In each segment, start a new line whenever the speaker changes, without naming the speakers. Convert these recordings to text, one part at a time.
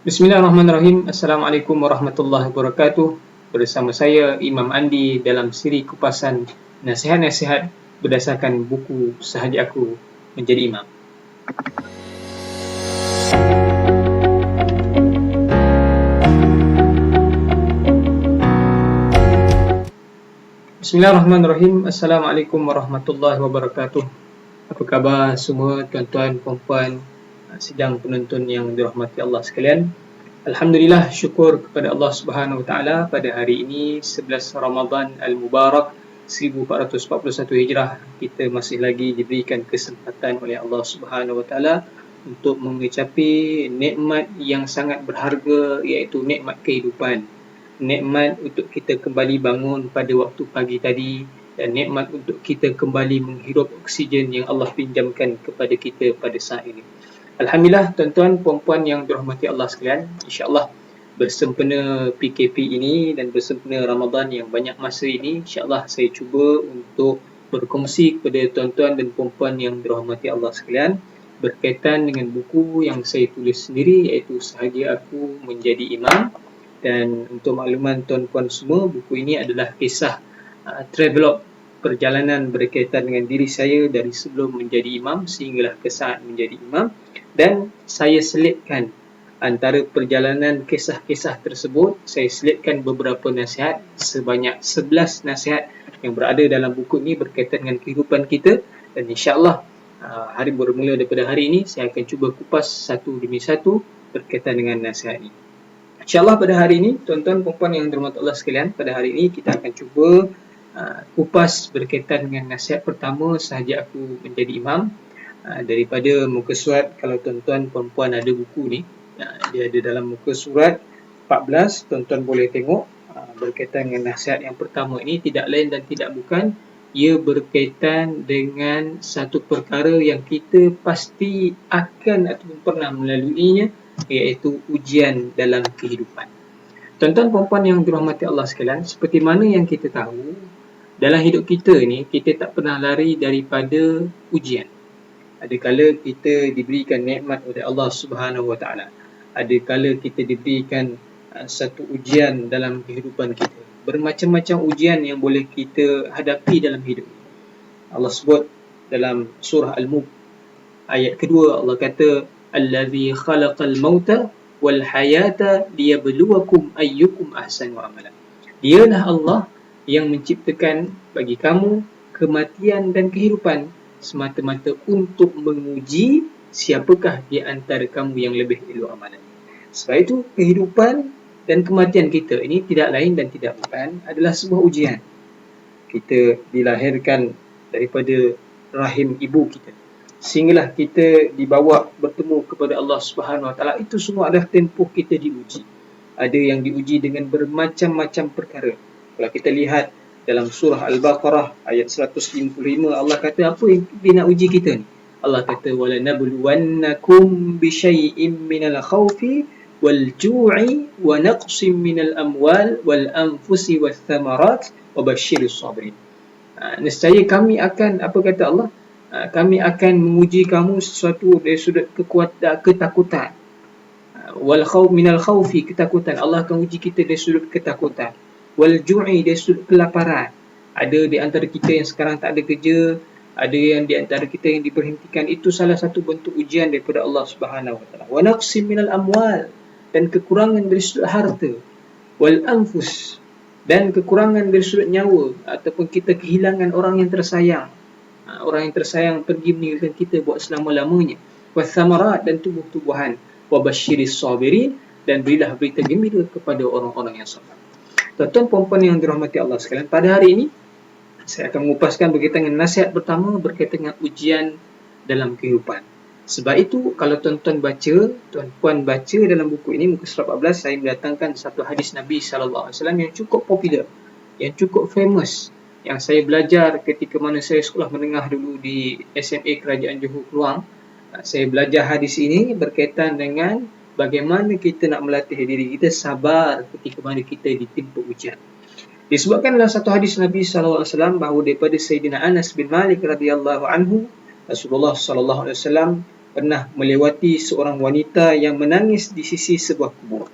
Bismillahirrahmanirrahim. Assalamualaikum warahmatullahi wabarakatuh. Bersama saya Imam Andi dalam siri kupasan nasihat-nasihat berdasarkan buku Sahaja Aku Menjadi Imam. Bismillahirrahmanirrahim. Assalamualaikum warahmatullahi wabarakatuh. Apa khabar semua tuan-tuan, puan-puan, sidang penonton yang dirahmati Allah sekalian? Alhamdulillah, syukur kepada Allah Subhanahu Wa Taala pada hari ini 11 Ramadan Al-Mubarak 1441 Hijrah, kita masih lagi diberikan kesempatan oleh Allah Subhanahu Wa Taala untuk mengecapi nikmat yang sangat berharga, iaitu nikmat kehidupan. Nikmat untuk kita kembali bangun pada waktu pagi tadi, dan nikmat untuk kita kembali menghirup oksigen yang Allah pinjamkan kepada kita pada saat ini. Alhamdulillah, tuan-tuan, puan-puan yang dirahmati Allah sekalian, insya-Allah bersempena PKP ini dan bersempena Ramadan yang banyak masa ini, insya-Allah saya cuba untuk berkongsi kepada tuan-tuan dan puan-puan yang dirahmati Allah sekalian berkaitan dengan buku yang saya tulis sendiri, iaitu Sahaja Aku Menjadi Imam. Dan untuk makluman tuan-puan semua, buku ini adalah kisah travelog, perjalanan berkaitan dengan diri saya dari sebelum menjadi imam sehinggalah ke saat menjadi imam, dan saya selitkan antara perjalanan kisah-kisah tersebut, saya selitkan beberapa nasihat, sebanyak 11 nasihat yang berada dalam buku ini berkaitan dengan kehidupan kita. Dan insya-Allah hari bermula daripada hari ini saya akan cuba kupas satu demi satu berkaitan dengan nasihat ini. InsyaAllah pada hari ini, tuan-tuan puan-puan yang dirahmati Allah sekalian, pada hari ini kita akan cuba kupas berkaitan dengan nasihat pertama Sahaja Aku Menjadi Imam, daripada muka surat. Kalau tuan-tuan puan-puan ada buku ni, dia ada dalam muka surat 14, tuan-tuan boleh tengok berkaitan dengan nasihat yang pertama ini. Tidak lain dan tidak bukan, ia berkaitan dengan satu perkara yang kita pasti akan ataupun pernah melaluinya, iaitu ujian dalam kehidupan. Tuan-tuan puan-puan yang dirahmati Allah sekalian, seperti mana yang kita tahu, dalam hidup kita ni, kita tak pernah lari daripada ujian. Ada kala kita diberikan nikmat oleh Allah Subhanahu Wa Taala. Ada kala kita diberikan satu ujian dalam kehidupan kita. Bermacam-macam ujian yang boleh kita hadapi dalam hidup. Allah sebut dalam surah Al-Mulk ayat kedua, Allah kata, Allazi khalaqal mauta wal hayata liyabluwakum ayyukum ahsanu amala. Dialah Allah yang menciptakan bagi kamu kematian dan kehidupan semata-mata untuk menguji siapakah di antara kamu yang lebih elok amalan. Sebab itu kehidupan dan kematian kita ini tidak lain dan tidak bukan adalah sebuah ujian. Kita dilahirkan daripada rahim ibu kita, sehinggalah kita dibawa bertemu kepada Allah Subhanahu Wa Taala. Itu semua adalah tempoh kita diuji. Ada yang diuji dengan bermacam-macam perkara. Kalau kita lihat dalam surah Al-Baqarah ayat 155, Allah kata apa yang dia nak uji kita ni? Allah kata, wala nabluwannakum bisyai'im minal khawfi wal ju'i wa naqsim minal amwal wal anfusi wath thamarat wa basyiris sabirin. Nescaya kami akan, apa kata Allah? Kami akan menguji kamu sesuatu dari sudut ketakutan. Wal khawf minal khawfi, ketakutan. Allah akan uji kita dari sudut ketakutan. Wal ju'i, dari sudut kelaparan. Ada di antara kita yang sekarang tak ada kerja, ada yang di antara kita yang diberhentikan. Itu salah satu bentuk ujian daripada Allah Subhanahu Wa Taala. Wa naqsim minal amwal, dan kekurangan dari sudut harta. Wal anfus, dan kekurangan dari sudut nyawa, ataupun kita kehilangan orang yang tersayang. Orang yang tersayang pergi meninggalkan kita buat selama-lamanya. Wathamarat, dan tumbuh-tumbuhan. Wabasyiris sabirin, dan berilah berita gembira kepada orang-orang yang sabar. Tuan-tuan puan-puan yang dirahmati Allah sekalian, pada hari ini saya akan mengupaskan berkaitan dengan nasihat pertama berkaitan dengan ujian dalam kehidupan. Sebab itu kalau tuan-tuan baca, tuan-puan baca dalam buku ini, muka surat 14, saya mendatangkan satu hadis Nabi SAW yang cukup popular, yang cukup famous, yang saya belajar ketika mana saya sekolah menengah dulu di SMA Kerajaan Johor Keluang. Saya belajar hadis ini berkaitan dengan bagaimana kita nak melatih diri kita sabar ketika mana kita ditimpa ujian. Disebutkan dalam satu hadis Nabi SAW bahawa daripada Sayyidina Anas bin Malik radhiyallahu anhu, Rasulullah SAW pernah melewati seorang wanita yang menangis di sisi sebuah kubur.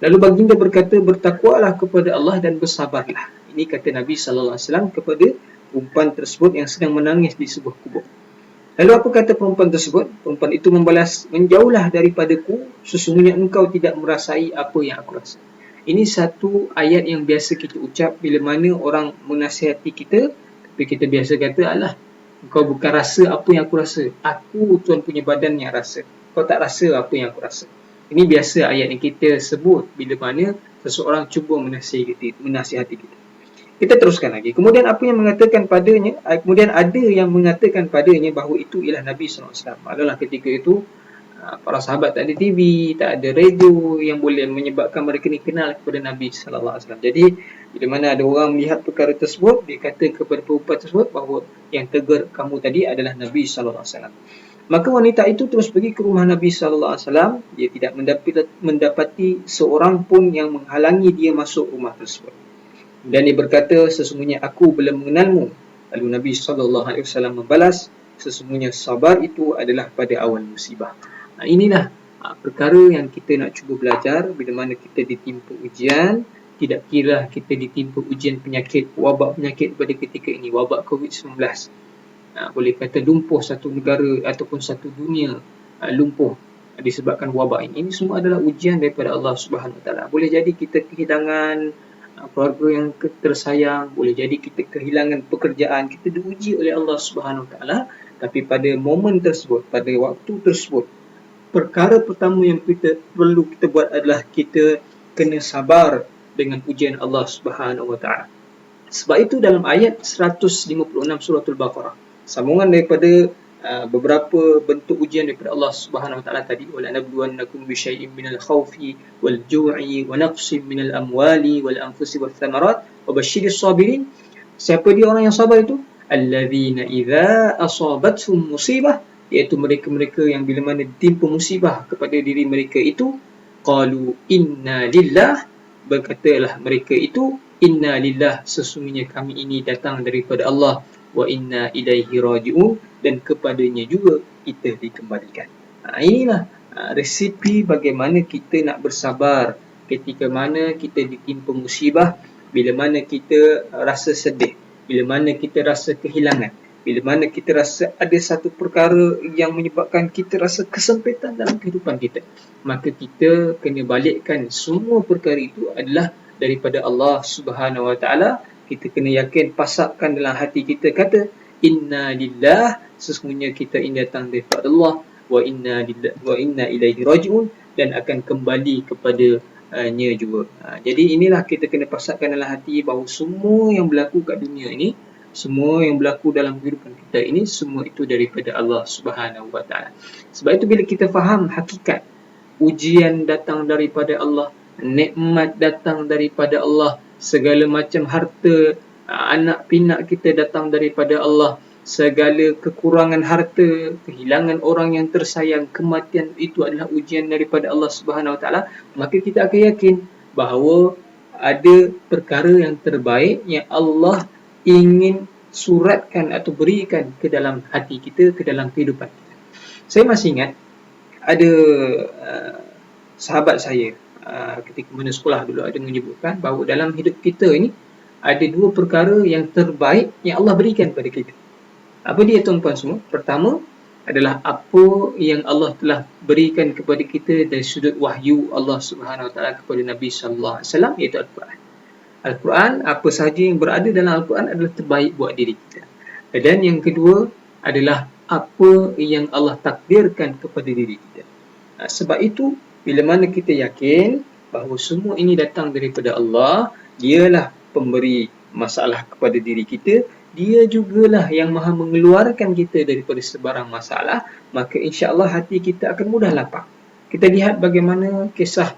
Lalu baginda berkata, bertakwalah kepada Allah dan bersabarlah. Ini kata Nabi SAW kepada perempuan tersebut yang sedang menangis di sebuah kubur. Lalu apa kata perempuan tersebut? Perempuan itu membalas, menjauhlah daripadaku, sesungguhnya engkau tidak merasai apa yang aku rasa. Ini satu ayat yang biasa kita ucap bila mana orang menasihati kita, tapi kita biasa kata, alah, kau bukan rasa apa yang aku rasa. Aku tuan punya badan yang rasa. Kau tak rasa apa yang aku rasa. Ini biasa ayat yang kita sebut bila mana seseorang cuba menasihati kita. Kita teruskan lagi. Kemudian apa yang mengatakan padanya? Kemudian ada yang mengatakan padanya bahawa itu ialah Nabi SAW. Adalah ketika itu para sahabat tak ada TV, tak ada radio yang boleh menyebabkan mereka ni kenal kepada Nabi SAW. Jadi bila mana ada orang melihat perkara tersebut, dia kata kepada perempuan tersebut bahawa yang tegur kamu tadi adalah Nabi SAW. Maka wanita itu terus pergi ke rumah Nabi SAW. Dia tidak mendapati seorang pun yang menghalangi dia masuk rumah tersebut. Dan dia berkata, sesungguhnya aku belum mengenalmu. Lalu Nabi SAW membalas, sesungguhnya sabar itu adalah pada awal musibah. Inilah perkara yang kita nak cuba belajar bila mana kita ditimpa ujian. Tidak kira kita ditimpa ujian penyakit, wabak penyakit pada ketika ini, wabak COVID-19. Boleh kata lumpuh satu negara ataupun satu dunia lumpuh disebabkan wabak ini. Ini semua adalah ujian daripada Allah Subhanahu Wa Taala. Boleh jadi kita kehilangan keluarga yang tersayang, boleh jadi kita kehilangan pekerjaan, kita diuji oleh Allah Subhanahu Wa Taala. Tapi pada momen tersebut, pada waktu tersebut, perkara pertama yang kita perlu kita buat adalah kita kena sabar dengan ujian Allah Subhanahu Wa Taala. Sebab itu dalam ayat 156 surah Al-Baqarah, sambungan daripada beberapa bentuk ujian daripada Allah Subhanahu Wa Taala tadi, wala nabluwannakum bi syai'in minal khawfi wal ju'i wa naqsin minal amwali wal anfusi wath thamarat wa basyiris sabirin. Siapa dia orang yang sabar itu? Alladzina idza asabatuhum musibah, iaitu mereka-mereka yang bila mana ditimpa musibah kepada diri mereka itu, qalu inna lillah, berkatalah mereka itu, inna lillah, sesungguhnya kami ini datang daripada Allah, wa inna ilaihi raji'un, dan kepadanya juga kita dikembalikan. Inilah resipi bagaimana kita nak bersabar ketika mana kita ditimpa musibah, bila mana kita rasa sedih, bila mana kita rasa kehilangan, bila mana kita rasa ada satu perkara yang menyebabkan kita rasa kesempitan dalam kehidupan kita, maka kita kena balikkan semua perkara itu adalah daripada Allah Subhanahu Wa Taala. Kita kena yakin, pasakkan dalam hati kita, kata inna lillah, sesungguhnya kita ini datang daripada Allah, wa inna ilaihi raji'un, dan akan kembali kepadanya juga. Jadi inilah kita kena pasakkan dalam hati bahawa semua yang berlaku kat dunia ini, semua yang berlaku dalam kehidupan kita ini, semua itu daripada Allah Subhanahu Wa Taala. Sebab itu bila kita faham hakikat ujian datang daripada Allah, nikmat datang daripada Allah, segala macam harta anak pinak kita datang daripada Allah, segala kekurangan harta, kehilangan orang yang tersayang, kematian itu adalah ujian daripada Allah Subhanahu Wa Taala, maka kita akan yakin bahawa ada perkara yang terbaik yang Allah ingin suratkan atau berikan ke dalam hati kita, ke dalam kehidupan kita. Saya masih ingat ada sahabat saya ketika mana sekolah dulu ada menyebutkan bahawa dalam hidup kita ini ada dua perkara yang terbaik yang Allah berikan kepada kita. Apa dia tuan-tuan semua? Pertama adalah apa yang Allah telah berikan kepada kita dari sudut wahyu Allah Subhanahu Wa Taala kepada Nabi sallallahu alaihi wasallam, iaitu Al-Quran. Al-Quran, apa sahaja yang berada dalam Al-Quran adalah terbaik buat diri kita. Dan yang kedua adalah apa yang Allah takdirkan kepada diri kita. Sebab itu, bila mana kita yakin bahawa semua ini datang daripada Allah, dialah pemberi masalah kepada diri kita, dia jugalah yang maha mengeluarkan kita daripada sebarang masalah, maka insya-Allah hati kita akan mudah lapang. Kita lihat bagaimana kisah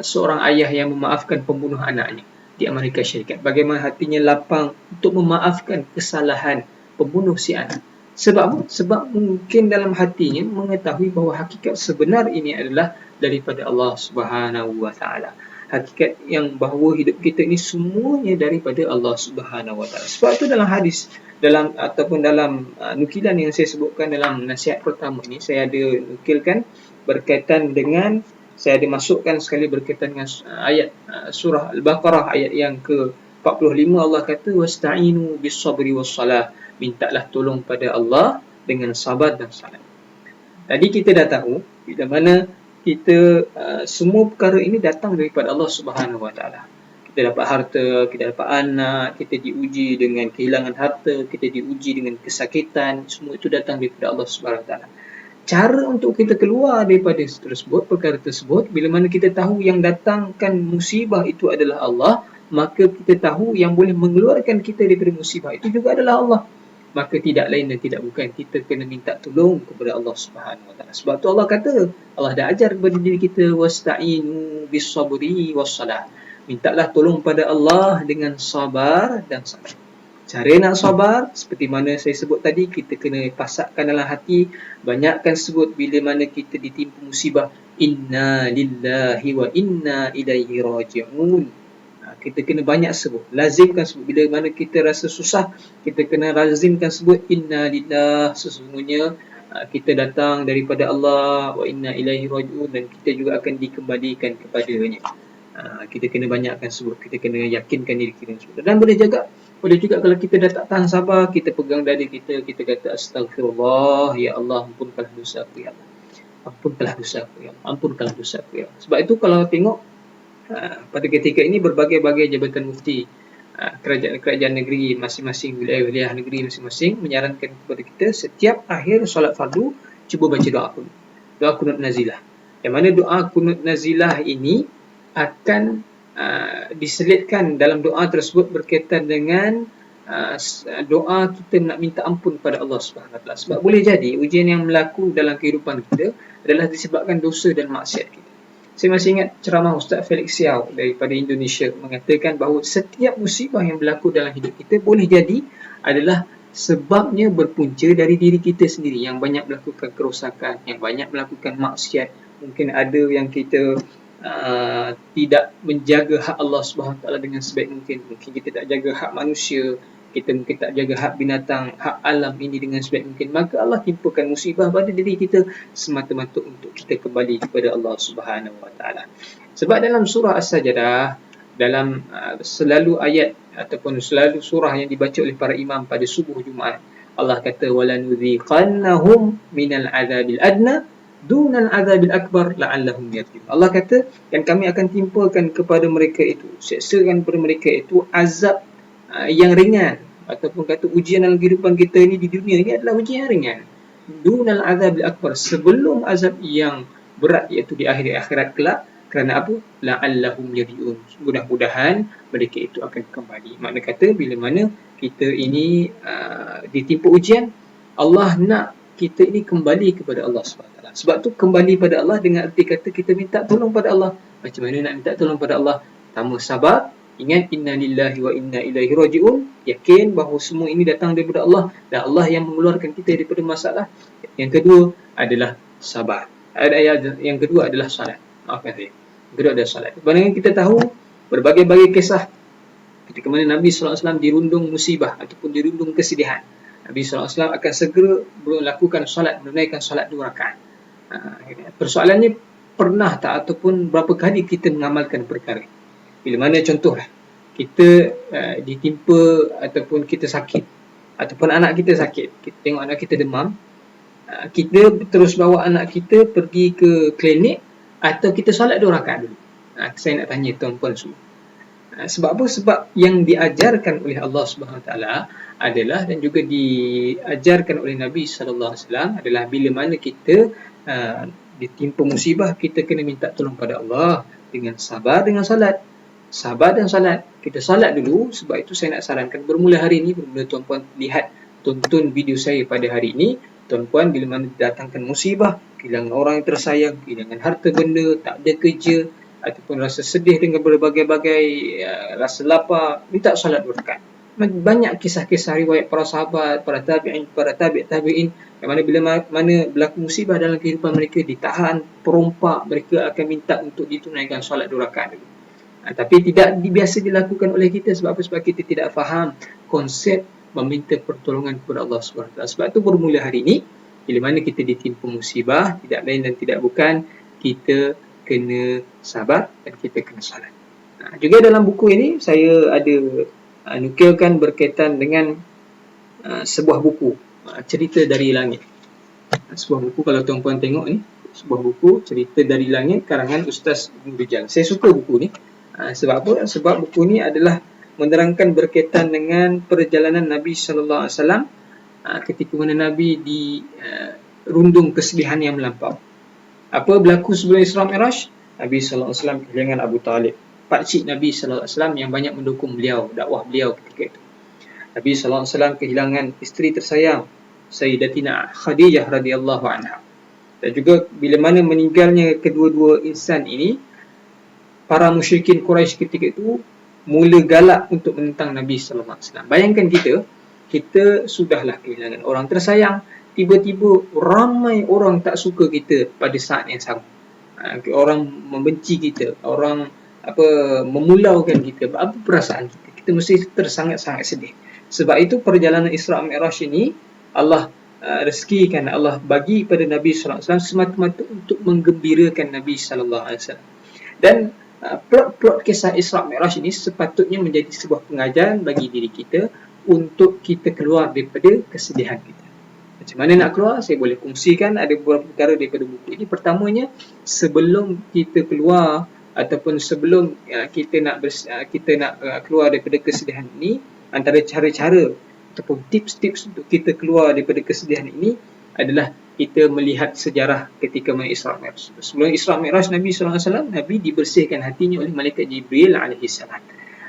seorang ayah yang memaafkan pembunuh anaknya di Amerika Syarikat. Bagaimana hatinya lapang untuk memaafkan kesalahan pembunuh si anak. Sebab mungkin dalam hatinya mengetahui bahawa hakikat sebenar ini adalah daripada Allah Subhanahu Wa Taala. hakikat yang bahawa hidup kita ni semuanya daripada Allah Subhanahu Wa Taala. Sebab itu dalam hadis, ataupun dalam nukilan yang saya sebutkan dalam nasihat pertama ni, saya ada nukilkan berkaitan dengan, saya ada masukkan sekali berkaitan dengan ayat surah Al-Baqarah ayat yang ke-45. Allah kata wasta'inu bis-sabri was-salah, mintalah tolong pada Allah dengan sabar dan salat. Tadi kita dah tahu bila mana kita semua perkara ini datang daripada Allah Subhanahu Wa Taala. Kita dapat harta, kita dapat anak, kita diuji dengan kehilangan harta, kita diuji dengan kesakitan, semua itu datang daripada Allah Subhanahu Wa Taala. Cara untuk kita keluar daripada perkara tersebut, bila mana kita tahu yang datangkan musibah itu adalah Allah, maka kita tahu yang boleh mengeluarkan kita daripada musibah itu juga adalah Allah. Maka tidak lain dan tidak bukan, kita kena minta tolong kepada Allah Subhanahu Wa Taala. Sebab tu Allah kata, Allah dah ajar kepada diri kita wasta'inu bis-sabri was-salah. Mintalah tolong pada Allah dengan sabar dan salat. Cara nak sabar, seperti mana saya sebut tadi, kita kena pasakkan dalam hati, banyakkan sebut bila mana kita ditimpa musibah, inna lillahi wa inna ilaihi raji'un. Kita kena banyak sebut, lazimkan sebut. Bila mana kita rasa susah, kita kena lazimkan sebut inna lillah, sesungguhnya kita datang daripada Allah, wa inna ilaihi raji'un, dan kita juga akan dikembalikan kepadanya. Kita kena banyakkan sebut, kita kena yakinkan diri kita sebut. Dan boleh juga kalau kita dah tak tahan sabar, kita pegang dada kita, kita kata astagfirullah, ya Allah, ampunkanlah dosa aku, ya Allah, ampunkanlah dosa aku, ya Allah, ampunkanlah dosa aku, ya Allah. Sebab itu kalau tengok pada ketika ini berbagai-bagai jabatan mufti, kerajaan negeri masing-masing, wilayah negeri masing-masing menyarankan kepada kita setiap akhir solat fardu cuba baca doa kunut nazilah. Yang mana doa kunut nazilah ini akan diselitkan dalam doa tersebut berkaitan dengan doa kita nak minta ampun pada Allah Subhanahu Wa Taala. Sebab boleh jadi ujian yang berlaku dalam kehidupan kita adalah disebabkan dosa dan maksiat kita. Saya masih ingat ceramah Ustaz Felix Siau daripada Indonesia mengatakan bahawa setiap musibah yang berlaku dalam hidup kita boleh jadi adalah sebabnya berpunca dari diri kita sendiri yang banyak melakukan kerosakan, yang banyak melakukan maksiat. Mungkin ada yang kita tidak menjaga hak Allah Subhanahu Wa Taala dengan sebaik mungkin. Mungkin kita tak jaga hak manusia, kita mungkin tak jaga hak binatang, hak alam ini dengan sebaik mungkin. Maka Allah timpakan musibah pada diri kita semata-mata untuk kita kembali kepada Allah Subhanahu Wa Taala. Sebab dalam surah As-Sajdah, dalam selalu ayat ataupun selalu surah yang dibaca oleh para imam pada subuh Jumaat, Allah kata walanudhiqannahum minal azabil adna dunal azabil akbar la'allahum yarji'un. Allah kata, dan kami akan timpakan kepada mereka itu, seksakan kepada mereka itu azab yang ringan, ataupun kata ujian dalam kehidupan kita ini di dunia ini adalah ujian yang ringan. Dunal azabil akbar, sebelum azab yang berat, iaitu di akhirat kelak. Kerana apa? La'allahum yarji'un. Mudah-mudahan mereka itu akan kembali. Makna kata bila mana kita ini ditimpa ujian, Allah nak kita ini kembali kepada Allah SWT. Sebab tu kembali pada Allah dengan arti kata kita minta tolong pada Allah. Macam mana nak minta tolong pada Allah? Pertama, sabar. Ingat inna lillahi wa inna ilaihi raji'un. Yakin bahawa semua ini datang daripada Allah dan Allah yang mengeluarkan kita daripada masalah. Yang kedua adalah sabar. Yang kedua adalah salat. Maafkan saya. Yang kedua adalah salat. Kerana kita tahu berbagai-bagai kisah ketika mana Nabi SAW dirundung musibah ataupun dirundung kesedihan. Nabi SAW akan segera melakukan salat, menunaikan salat 2 rakaat. Persoalannya, pernah tak ataupun berapa kali kita mengamalkan perkara? Bila mana contohlah kita ditimpa ataupun kita sakit, ataupun anak kita sakit, kita tengok anak kita demam, kita terus bawa anak kita pergi ke klinik atau kita solat 2 rakaat dulu? Saya nak tanya tuan-puan semua. Sebab apa? Sebab yang diajarkan oleh Allah Subhanahu Wa Taala adalah, dan juga diajarkan oleh Nabi Sallallahu Alaihi Wasallam adalah, bila mana kita ditimpa musibah, kita kena minta tolong pada Allah dengan sabar, dengan salat. Sabar dan salat. Kita salat dulu. Sebab itu saya nak sarankan bermula hari ini, bermula tuan-puan lihat, tonton video saya pada hari ini. Tuan-puan, bila mana datangkan musibah, kehilangan orang yang tersayang, kehilangan harta benda, tak ada kerja, ataupun rasa sedih dengan berbagai-bagai rasa lapar, minta salat 2 rakaat. Banyak kisah-kisah riwayat para sahabat, para tabi'in, para tabi'in yang mana bila mana berlaku musibah dalam kehidupan mereka, ditahan, perompak, mereka akan minta untuk ditunaikan salat 2 rakaat dulu. Tapi tidak biasa dilakukan oleh kita. Sebab apa? Sebab kita tidak faham konsep meminta pertolongan kepada Allah SWT. Sebab itu bermula hari ini, bila mana kita ditimpa musibah, tidak lain dan tidak bukan, kita kena sabar dan kita kena salat. Juga dalam buku ini, saya ada nukilkan berkaitan dengan sebuah buku, Cerita dari Langit. Sebuah buku, kalau tuan-puan tengok ni, sebuah buku Cerita dari Langit karangan Ustaz Ibn Rijal. Saya suka buku ni. Sebab apa? Sebab buku ni adalah menerangkan berkaitan dengan perjalanan Nabi SAW ketika mana Nabi di rundung kesedihan yang melampau. Apa berlaku sebelum Isra Mi'raj? Nabi SAW kehilangan Abu Talib, pakcik Nabi SAW yang banyak mendukung beliau, dakwah beliau ketika itu. Nabi SAW kehilangan isteri tersayang, Sayyidatina Khadijah radhiyallahu anha. Dan juga bila mana meninggalnya kedua-dua insan ini, para musyrikin Quraisy ketika itu mula galak untuk menentang Nabi SAW. Bayangkan kita sudahlah kehilangan orang tersayang, tiba-tiba ramai orang tak suka kita pada saat yang sama. Orang membenci kita, orang memulaukan kita. Apa perasaan kita? Kita mesti sangat-sangat sedih. Sebab itu perjalanan Isra Mi'raj ini Allah rezekikan, Allah bagi pada Nabi SAW semata-mata untuk menggembirakan Nabi SAW. Dan plot kisah Isra Mi'raj ini sepatutnya menjadi sebuah pengajaran bagi diri kita untuk kita keluar daripada kesedihan kita. Macam mana nak keluar? Saya boleh kongsikan ada beberapa perkara daripada buku ini. Pertamanya, sebelum kita keluar ataupun sebelum kita nak keluar daripada kesedihan ini, antara cara-cara ataupun tips-tips untuk kita keluar daripada kesedihan ini adalah kita melihat sejarah ketika Isra Mi'raj. Sebelum Isra Mi'raj Nabi SAW, Nabi dibersihkan hatinya oleh Malaikat Jibril AS.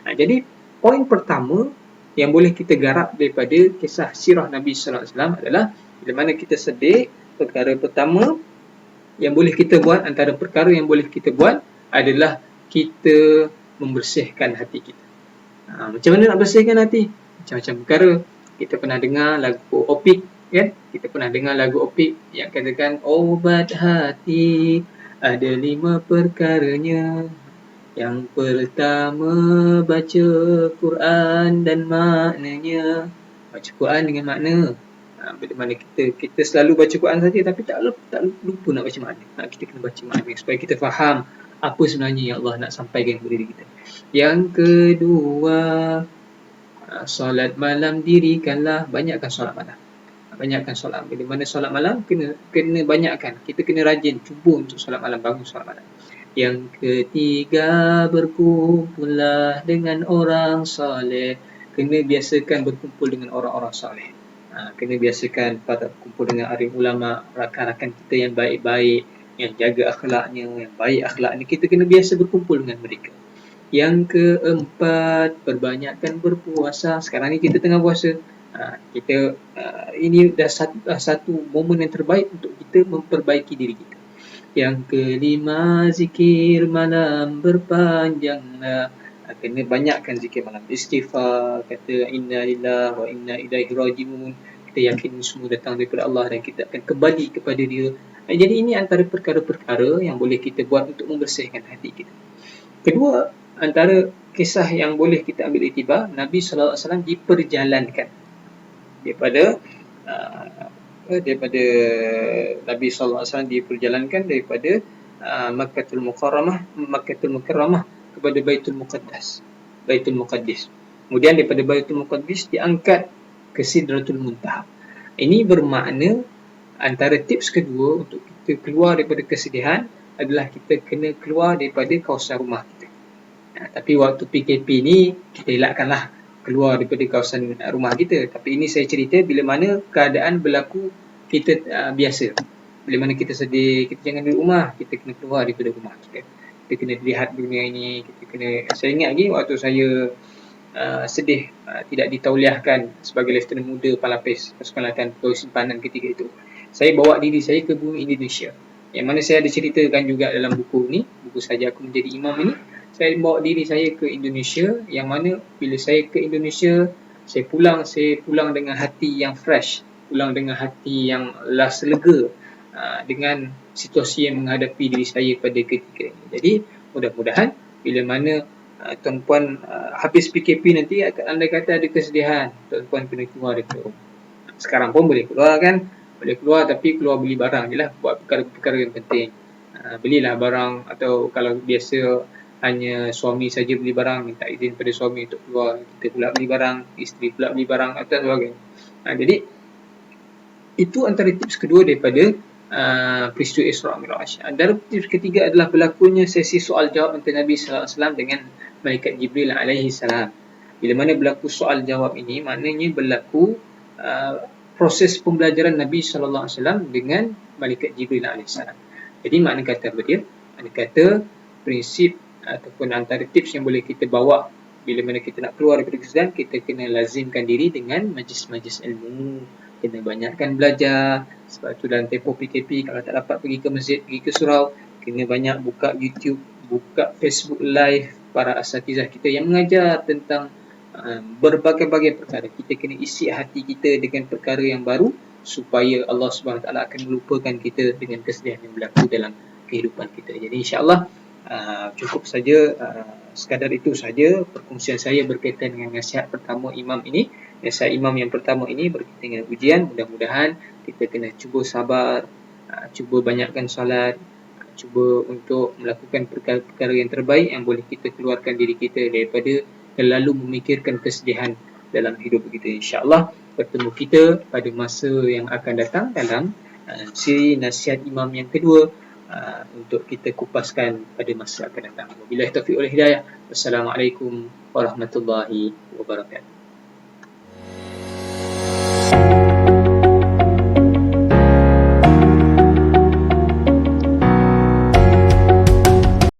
Jadi, poin pertama yang boleh kita garap daripada kisah sirah Nabi SAW adalah bila mana kita sedih, perkara pertama yang boleh kita buat, antara perkara yang boleh kita buat adalah kita membersihkan hati kita. Macam mana nak bersihkan hati? Macam-macam perkara. Kita pernah dengar lagu Opik, kan? Kita pernah dengar lagu Opik yang katakan obat hati ada 5 perkaranya. Yang pertama, baca Quran dan maknanya. Baca Quran dengan makna. Bila mana kita selalu baca Quran saja tapi tak lupa nak baca makna. Kita kena baca makna supaya kita faham apa sebenarnya yang Allah nak sampaikan kepada diri kita. Yang kedua, solat malam dirikanlah. Banyakkan solat malam. Banyakkan solat. Bila mana solat malam, kena banyakkan. Kita kena rajin cuba untuk solat malam, bangun solat malam. Yang ketiga, berkumpullah dengan orang soleh. Kena biasakan berkumpul dengan orang-orang soleh. Kena biasakan berkumpul dengan alim ulama, rakan-rakan kita yang baik-baik, yang jaga akhlaknya, yang baik akhlaknya. Kita kena biasa berkumpul dengan mereka. Yang keempat, perbanyakkan berpuasa. Sekarang ni kita tengah puasa. Ini dah satu momen yang terbaik untuk kita memperbaiki diri kita. Yang kelima, zikir malam berpanjanglah. Kena banyakkan zikir malam. Istighfar, kata inna lillahi wa inna ilaihi raji'un. Kita yakin semua datang daripada Allah dan kita akan kembali kepada Dia. Jadi ini antara perkara-perkara yang boleh kita buat untuk membersihkan hati kita. Kedua, antara kisah yang boleh kita ambil iktibar, Nabi SAW diperjalankan daripada Nabi SAW diperjalankan daripada Makkatul Mukarramah kepada Baitul Muqaddis. Kemudian daripada Baitul Muqaddis diangkat ke Sidratul Muntaha. Ini bermakna antara tips kedua untuk kita keluar daripada kesedihan adalah kita kena keluar daripada kawasan rumah kita. Tapi waktu PKP ni kita elakkanlah keluar daripada kawasan rumah kita. Tapi ini saya cerita bila mana keadaan berlaku kita biasa. Bila mana kita sedih, kita jangan duduk rumah, kita kena keluar daripada rumah kita. Kita kena lihat dunia ini, saya ingat lagi waktu saya sedih tidak ditauliahkan sebagai Lieutenant Muda Palapis Pasukan Latihan Pegawai Simpanan ketika itu. Saya bawa diri saya ke bumi Indonesia. Yang mana saya ada ceritakan juga dalam buku ni, buku Saja Aku Menjadi Imam ini. Saya bawa diri saya ke Indonesia, yang mana bila saya ke Indonesia, saya pulang dengan hati yang fresh, pulang dengan hati yang lega dengan situasi yang menghadapi diri saya pada ketika ini. Jadi mudah-mudahan bila mana tuan-puan habis PKP nanti andai kata ada kesedihan, tuan-puan kena keluar dari rumah. Sekarang pun boleh keluar kan, boleh keluar tapi keluar beli barang je lah, buat perkara-perkara yang penting. Belilah barang, atau kalau biasa hanya suami saja beli barang, minta izin pada suami untuk keluar, kita pula beli barang, isteri pula beli barang atau sebagainya. Jadi itu antara tips kedua daripada peristiwa Isra' Mi'raj. Dan tips ketiga adalah berlakunya sesi soal jawab antara Nabi sallallahu alaihi wasallam dengan malaikat Jibril alaihi salam. Bila mana berlaku soal jawab ini, maknanya berlaku proses pembelajaran Nabi sallallahu alaihi wasallam dengan malaikat Jibril alaihi salam. Jadi makna kata apa dia? Makna kata prinsip ataupun antara tips yang boleh kita bawa bila mana kita nak keluar daripada kesedihan, kita kena lazimkan diri dengan majlis-majlis ilmu, kena banyakkan belajar. Sebab tu dalam tempoh PKP, kalau tak dapat pergi ke masjid, pergi ke surau, kena banyak buka YouTube, buka Facebook Live para asatizah kita yang mengajar tentang berbagai-bagai perkara. Kita kena isi hati kita dengan perkara yang baru, supaya Allah SWT akan melupakan kita dengan kesedihan yang berlaku dalam kehidupan kita. Jadi insyaAllah cukup saja, sekadar itu saja perkongsian saya berkaitan dengan nasihat pertama imam ini. Nasihat imam yang pertama ini berkaitan dengan ujian. Mudah-mudahan kita kena cuba sabar, cuba banyakkan salat, cuba untuk melakukan perkara-perkara yang terbaik yang boleh kita keluarkan diri kita daripada terlalu memikirkan kesedihan dalam hidup kita. InsyaAllah bertemu kita pada masa yang akan datang dalam siri nasihat imam yang kedua, untuk kita kupaskan pada masa akan datang. Wabillahi taufiq wal hidayah. Wassalamualaikum warahmatullahi wabarakatuh.